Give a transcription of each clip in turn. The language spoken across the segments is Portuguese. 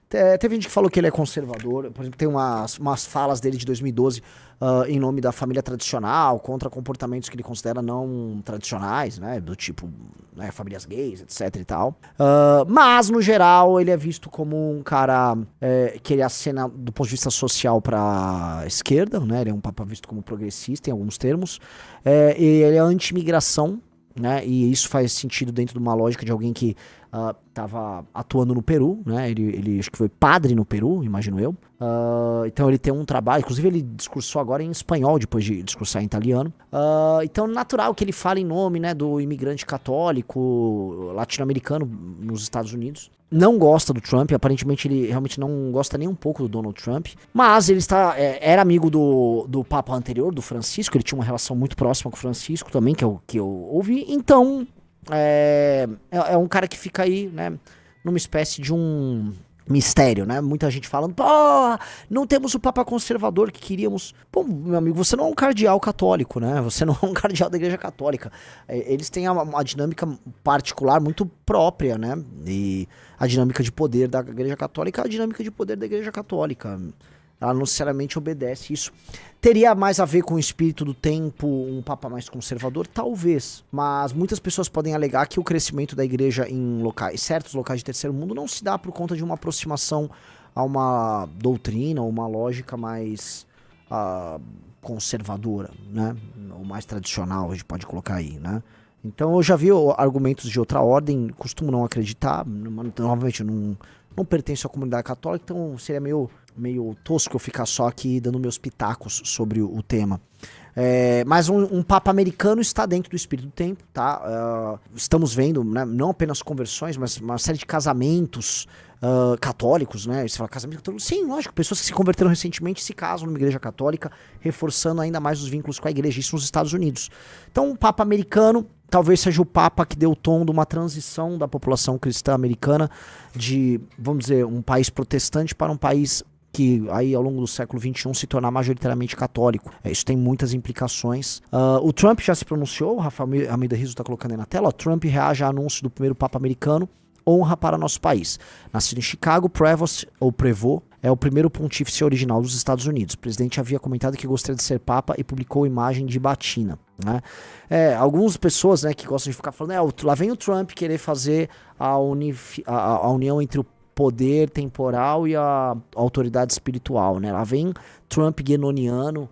Teve gente que falou que ele é conservador. Por exemplo, tem umas falas dele de 2012 em nome da família tradicional, contra comportamentos que ele considera não tradicionais, né? Do tipo, né, famílias gays, etc e tal. Mas, no geral, ele é visto como um cara que ele acena do ponto de vista social pra esquerda, né? Ele é um papa visto como progressista em alguns termos. E ele é anti-imigração, né? E isso faz sentido dentro de uma lógica de alguém que estava atuando no Peru, né? Ele acho que foi padre no Peru, imagino eu. Então ele tem um trabalho, inclusive ele discursou agora em espanhol depois de discursar em italiano. Então natural que ele fale em nome, né, do imigrante católico latino-americano nos Estados Unidos. Não gosta do Trump, aparentemente ele realmente não gosta nem um pouco do Donald Trump, mas ele era amigo do Papa anterior, do Francisco, ele tinha uma relação muito próxima com o Francisco também, que eu ouvi, então é um cara que fica aí, né, numa espécie de um mistério, né? Muita gente falando, pô, não temos o Papa conservador que queríamos. Pô, meu amigo, você não é um cardeal católico, né? Você não é um cardeal da Igreja Católica. Eles têm uma dinâmica particular muito própria, né? E a dinâmica de poder da Igreja Católica é a dinâmica de poder da Igreja Católica. Ela não necessariamente obedece isso. Teria mais a ver com o espírito do tempo, um papa mais conservador? Talvez. Mas muitas pessoas podem alegar que o crescimento da igreja em certos locais de terceiro mundo não se dá por conta de uma aproximação a uma doutrina ou uma lógica mais conservadora, né? Ou mais tradicional, a gente pode colocar aí, né? Então eu já vi argumentos de outra ordem, costumo não acreditar, novamente não pertenço à comunidade católica, então seria meio tosco eu ficar só aqui dando meus pitacos sobre o tema. Mas um papa americano está dentro do espírito do tempo, tá? Estamos vendo, né, não apenas conversões, mas uma série de casamentos católicos, né? Você fala casamento católico? Sim, lógico, pessoas que se converteram recentemente se casam numa igreja católica, reforçando ainda mais os vínculos com a igreja, isso nos Estados Unidos. Então, um papa americano talvez seja o papa que deu o tom de uma transição da população cristã americana de, vamos dizer, um país protestante para um país que aí ao longo do século XXI se tornar majoritariamente católico. Isso tem muitas implicações. O Trump já se pronunciou, o Rafael Almeida Rizzo está colocando aí na tela. Trump reage a anúncio do primeiro papa americano, honra para nosso país. Nascido em Chicago, Prevost é o primeiro pontífice original dos Estados Unidos. O presidente havia comentado que gostaria de ser papa e publicou imagem de batina, né? Algumas pessoas, né, que gostam de ficar falando, lá vem o Trump querer fazer a união entre o poder temporal e a autoridade espiritual, né? Lá vem Trump guenoniano,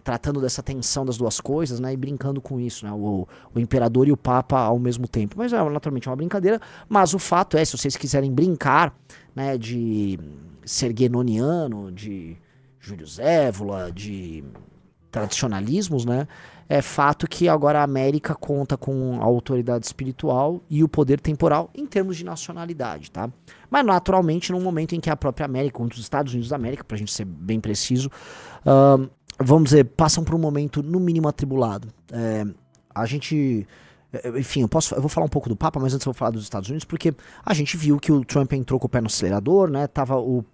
tratando dessa tensão das duas coisas, né? E brincando com isso, né? O imperador e o papa ao mesmo tempo. Mas naturalmente é uma brincadeira, mas o fato é, se vocês quiserem brincar, né, de ser guenoniano, de Júlio Zévola, de tradicionalismos, né? É fato que agora a América conta com a autoridade espiritual e o poder temporal em termos de nacionalidade, tá? Mas naturalmente num momento em que a própria América, os Estados Unidos da América, pra gente ser bem preciso, vamos dizer, passam por um momento no mínimo atribulado. A gente... Enfim, eu vou falar um pouco do Papa, mas antes eu vou falar dos Estados Unidos, porque a gente viu que o Trump entrou com o pé no acelerador, né?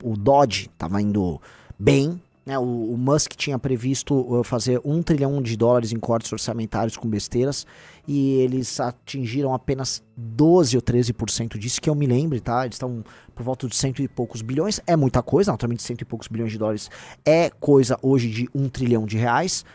O Dodge tava indo bem, né? O Musk tinha previsto fazer $1 trilhão em cortes orçamentários com besteiras, e eles atingiram apenas 12 ou 13% disso, que eu me lembre, tá? Eles estão por volta de 100 e poucos bilhões, é muita coisa, naturalmente 100 e poucos bilhões de dólares é coisa hoje de $1 trilhão,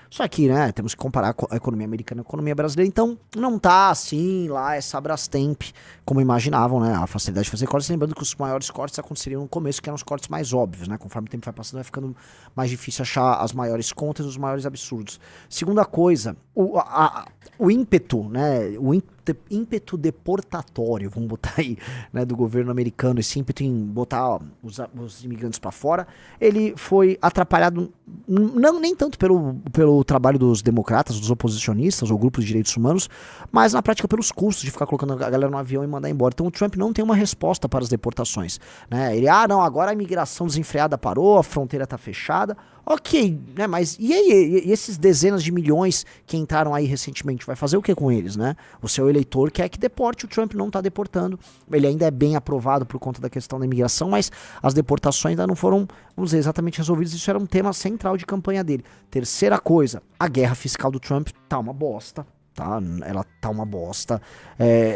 só que, né, temos que comparar a economia americana com a economia brasileira, então não tá assim lá essa Brastemp, como imaginavam, né, a facilidade de fazer cortes, lembrando que os maiores cortes aconteceriam no começo, que eram os cortes mais óbvios, né, conforme o tempo vai passando, vai ficando mais difícil achar as maiores contas, os maiores absurdos. Segunda coisa, o ímpeto, né, ímpeto deportatório, vamos botar aí, né, do governo americano, esse ímpeto em botar os imigrantes para fora, ele foi atrapalhado nem tanto pelo trabalho dos democratas, dos oposicionistas ou grupos de direitos humanos, mas na prática pelos custos de ficar colocando a galera no avião e mandar embora. Então o Trump não tem uma resposta para as deportações, né? Ele, não, agora a imigração desenfreada parou, a fronteira tá fechada, ok, né, mas e aí, e esses dezenas de milhões que entraram aí recentemente, vai fazer o que com eles, né? O seu eleitor quer que deporte, o Trump não tá deportando, ele ainda é bem aprovado por conta da questão da imigração, mas as deportações ainda não foram, vamos dizer, exatamente resolvidas, isso era um tema central de campanha dele. Terceira coisa, a guerra fiscal do Trump tá uma bosta, tá? Ela tá uma bosta,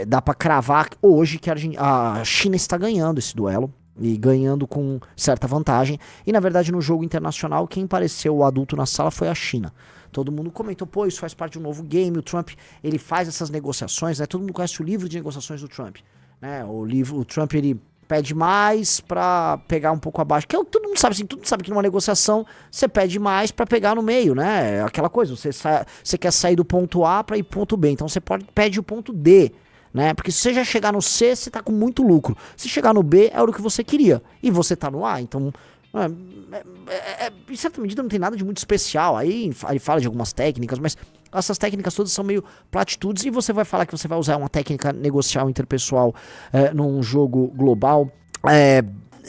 dá pra cravar hoje que a China está ganhando esse duelo, e ganhando com certa vantagem. E na verdade no jogo internacional quem pareceu o adulto na sala foi a China. Todo mundo comentou, pô, isso faz parte de um novo game, o Trump, ele faz essas negociações, né? Todo mundo conhece o livro de negociações do Trump, né? O Trump, ele pede mais pra pegar um pouco abaixo, que é o que todo mundo sabe, assim, todo mundo sabe que numa negociação você pede mais pra pegar no meio, né? É aquela coisa, você quer sair do ponto A pra ir pro ponto B, então você pede o ponto D, né? Porque se você já chegar no C, você tá com muito lucro. Se chegar no B, é o que você queria, e você tá no A, então... em certa medida não tem nada de muito especial. Aí ele fala de algumas técnicas, mas essas técnicas todas são meio platitudes. E você vai falar que você vai usar uma técnica negocial interpessoal num jogo global,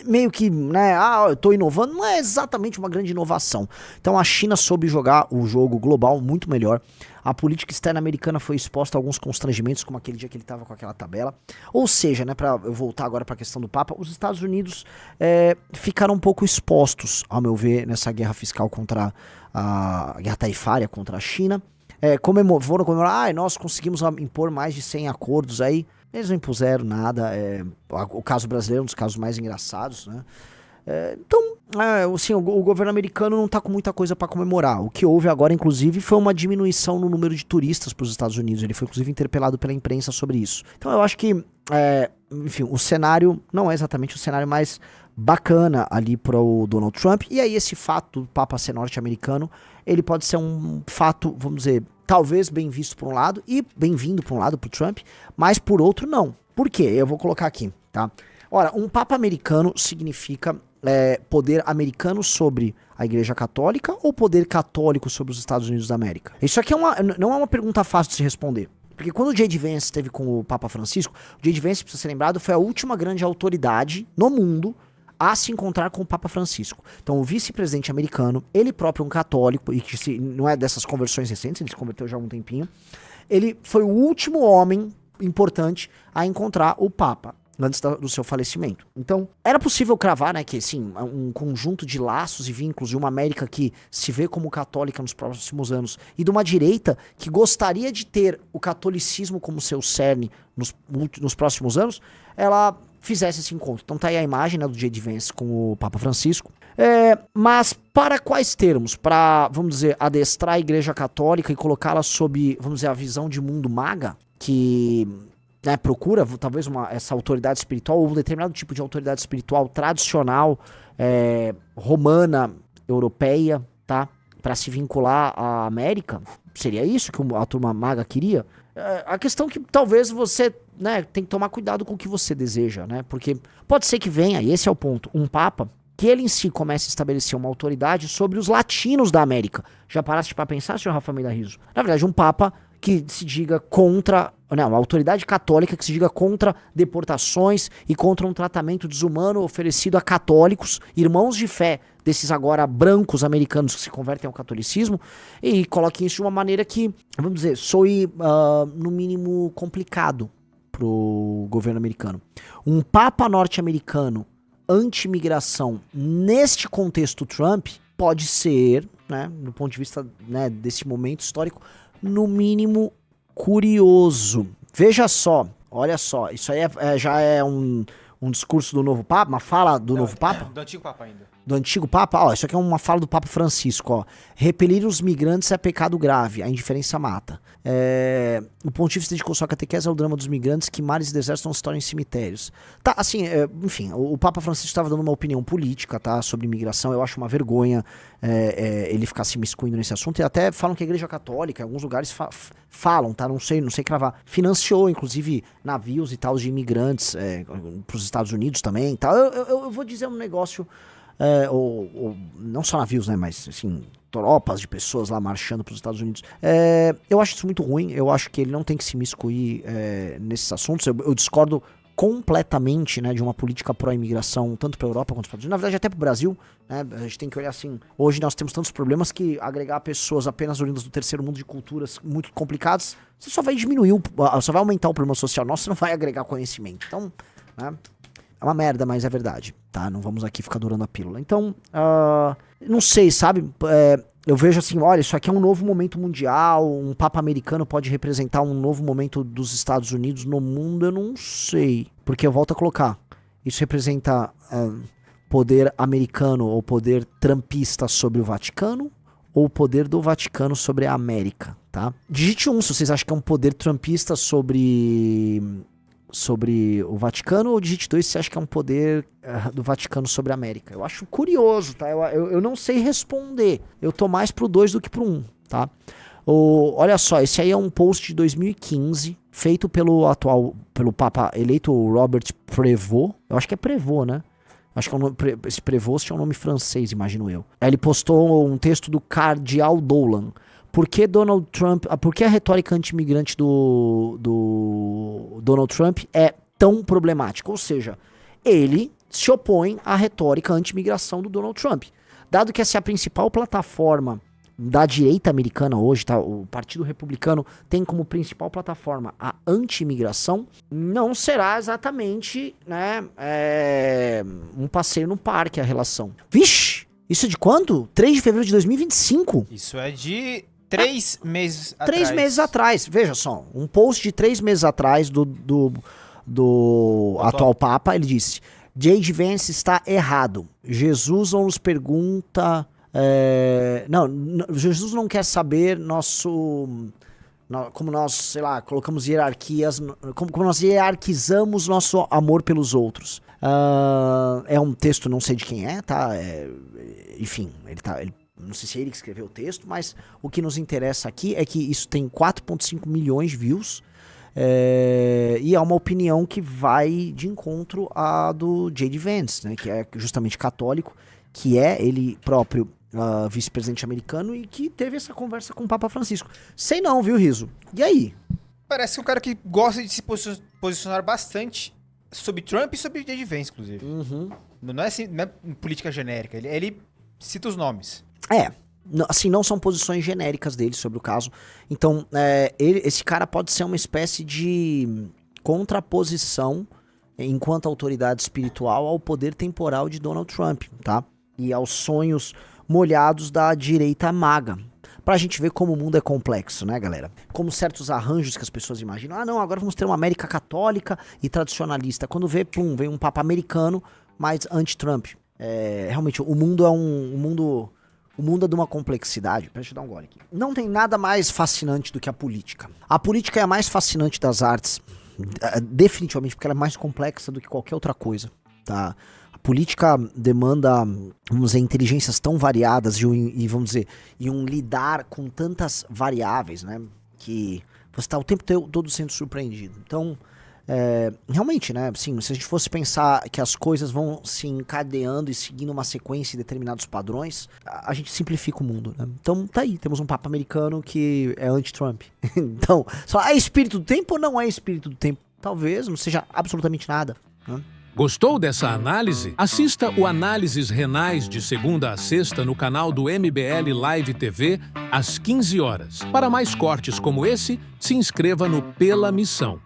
meio que, né, eu tô inovando, não é exatamente uma grande inovação. Então a China soube jogar o jogo global muito melhor. A política externa americana foi exposta a alguns constrangimentos, como aquele dia que ele estava com aquela tabela. Ou seja, né, para eu voltar agora para a questão do Papa, os Estados Unidos ficaram um pouco expostos, ao meu ver, nessa guerra fiscal contra a guerra tarifária contra a China. Foram comemorar, nós conseguimos impor mais de 100 acordos aí. Eles não impuseram nada. O caso brasileiro é um dos casos mais engraçados, né? Então, assim, o governo americano não tá com muita coisa para comemorar. O que houve agora, inclusive, foi uma diminuição no número de turistas para os Estados Unidos. Ele foi, inclusive, interpelado pela imprensa sobre isso. Então, eu acho que, enfim, o cenário não é exatamente o cenário mais bacana ali para o Donald Trump. E aí, esse fato do Papa ser norte-americano, ele pode ser um fato, vamos dizer, talvez bem visto por um lado e bem-vindo por um lado pro Trump, mas por outro não. Por quê? Eu vou colocar aqui, tá? Ora, um Papa americano significa poder americano sobre a Igreja Católica ou poder católico sobre os Estados Unidos da América? Isso aqui não é uma pergunta fácil de se responder. Porque quando o J.D. Vance esteve com o Papa Francisco, o J.D. Vance, precisa ser lembrado, foi a última grande autoridade no mundo a se encontrar com o Papa Francisco. Então o vice-presidente americano, ele próprio um católico, e que não é dessas conversões recentes, ele se converteu já há um tempinho, ele foi o último homem importante a encontrar o Papa antes do seu falecimento. Então, era possível cravar, né, que assim, um conjunto de laços e vínculos de uma América que se vê como católica nos próximos anos e de uma direita que gostaria de ter o catolicismo como seu cerne nos próximos anos, ela fizesse esse encontro. Então tá aí a imagem, né, do J.D. Vance com o Papa Francisco. Mas para quais termos? Para, vamos dizer, adestrar a Igreja Católica e colocá-la sob, vamos dizer, a visão de mundo maga, que procura talvez essa autoridade espiritual ou um determinado tipo de autoridade espiritual tradicional, romana, europeia, tá? Para se vincular à América? Seria isso que a turma maga queria? A questão é que talvez você, né, tem que tomar cuidado com o que você deseja, né? Porque pode ser que venha, e esse é o ponto, um Papa que ele em si comece a estabelecer uma autoridade sobre os latinos da América. Já paraste para pensar, senhor Rafa Almeida Rizzo? Na verdade, um Papa que se diga contra, uma autoridade católica que se diga contra deportações e contra um tratamento desumano oferecido a católicos, irmãos de fé desses agora brancos americanos que se convertem ao catolicismo, e coloquem isso de uma maneira que, vamos dizer, soe no mínimo complicado pro governo americano. Um Papa norte-americano anti-imigração neste contexto Trump pode ser, né, do ponto de vista, né, desse momento histórico, no mínimo curioso. Veja só, olha só, isso aí já é um discurso do novo Papa, uma fala do novo Papa? Do antigo Papa ainda. Do antigo Papa? Isso aqui é uma fala do Papa Francisco, ó. Repelir os migrantes é pecado grave, a indiferença mata. O pontífice dedicou sua catequese ao drama dos migrantes, que mares e desertos não se tornem cemitérios. Tá, assim, enfim, o Papa Francisco estava dando uma opinião política, tá, sobre imigração. Eu acho uma vergonha ele ficar se miscuindo nesse assunto. E até falam que a Igreja Católica, em alguns lugares falam, tá, não sei cravar, financiou, inclusive, navios e tal de imigrantes pros Estados Unidos também, tá. Eu vou dizer um negócio... ou não só navios, né, mas assim, tropas de pessoas lá marchando para os Estados Unidos. Eu acho isso muito ruim, eu acho que ele não tem que se miscuir nesses assuntos. Eu discordo completamente, né, de uma política pró-imigração, tanto para a Europa quanto para os Estados Unidos, na verdade até para o Brasil, né, a gente tem que olhar assim, hoje nós temos tantos problemas que agregar pessoas apenas oriundas do terceiro mundo de culturas muito complicadas, você só vai diminuir, só vai aumentar o problema social nosso, você não vai agregar conhecimento. Então, né, é uma merda, mas é verdade, tá? Não vamos aqui ficar durando a pílula. Então, não sei, sabe? Eu vejo assim, olha, isso aqui é um novo momento mundial, um Papa americano pode representar um novo momento dos Estados Unidos no mundo, eu não sei. Porque eu volto a colocar, isso representa poder americano ou poder trumpista sobre o Vaticano, ou o poder do Vaticano sobre a América, tá? Digite 1 se vocês acham que é um poder trumpista sobre o Vaticano, ou digite 2 se você acha que é um poder do Vaticano sobre a América. Eu acho curioso, tá? Eu não sei responder. Eu tô mais pro 2 do que pro 1, tá? Olha só, esse aí é um post de 2015, feito pelo Papa eleito Robert Prevost. Eu acho que é Prevost, né? Acho que esse Prevost é um nome francês, imagino eu. Aí ele postou um texto do Cardeal Dolan. Por que a retórica anti-imigrante do Donald Trump é tão problemática? Ou seja, ele se opõe à retórica anti-imigração do Donald Trump. Dado que essa é a principal plataforma da direita americana hoje, tá? O Partido Republicano tem como principal plataforma a anti-imigração, não será exatamente, né, um passeio no parque a relação. Vixe, isso é de quando? 3 de fevereiro de 2025? Isso é de 3 meses atrás. 3 meses atrás, veja só, um post de 3 meses atrás do atual Papa, ele disse: J.D. Vance está errado. Jesus não nos pergunta... Jesus não quer saber como nós, sei lá, colocamos hierarquias, como nós hierarquizamos nosso amor pelos outros. É um texto, não sei de quem é, tá? Enfim, não sei se é ele que escreveu o texto, mas o que nos interessa aqui é que isso tem 4,5 milhões de views. E é uma opinião que vai de encontro à do J.D. Vance, né, que é justamente católico, que é ele próprio vice-presidente americano e que teve essa conversa com o Papa Francisco. Sei não, viu, Riso? E aí? Parece um cara que gosta de se posicionar bastante sobre Trump e sobre J.D. Vance, inclusive. Uhum. Não é assim, não é política genérica, ele cita os nomes. Assim, não são posições genéricas dele sobre o caso. Então, esse cara pode ser uma espécie de contraposição, enquanto autoridade espiritual, ao poder temporal de Donald Trump, tá? E aos sonhos molhados da direita maga. Pra gente ver como o mundo é complexo, né, galera? Como certos arranjos que as pessoas imaginam. Não, agora vamos ter uma América católica e tradicionalista. Quando vem um papa americano, mas anti-Trump. Realmente, o mundo é o mundo é de uma complexidade. Deixa eu dar um gole aqui. Não tem nada mais fascinante do que a política. A política é a mais fascinante das artes, definitivamente, porque ela é mais complexa do que qualquer outra coisa, tá? A política demanda, vamos dizer, inteligências tão variadas e um lidar com tantas variáveis, né? Que você está o tempo todo sendo surpreendido. Então, realmente, né? Assim, se a gente fosse pensar que as coisas vão se encadeando e seguindo uma sequência de determinados padrões, a gente simplifica o mundo, né? Então, tá aí. Temos um Papa americano que é anti-Trump. Então, é espírito do tempo ou não é espírito do tempo? Talvez, não seja absolutamente nada, né? Gostou dessa análise? Assista o Análises Renais de segunda a sexta no canal do MBL Live TV, às 15 horas. Para mais cortes como esse, se inscreva no Pela Missão.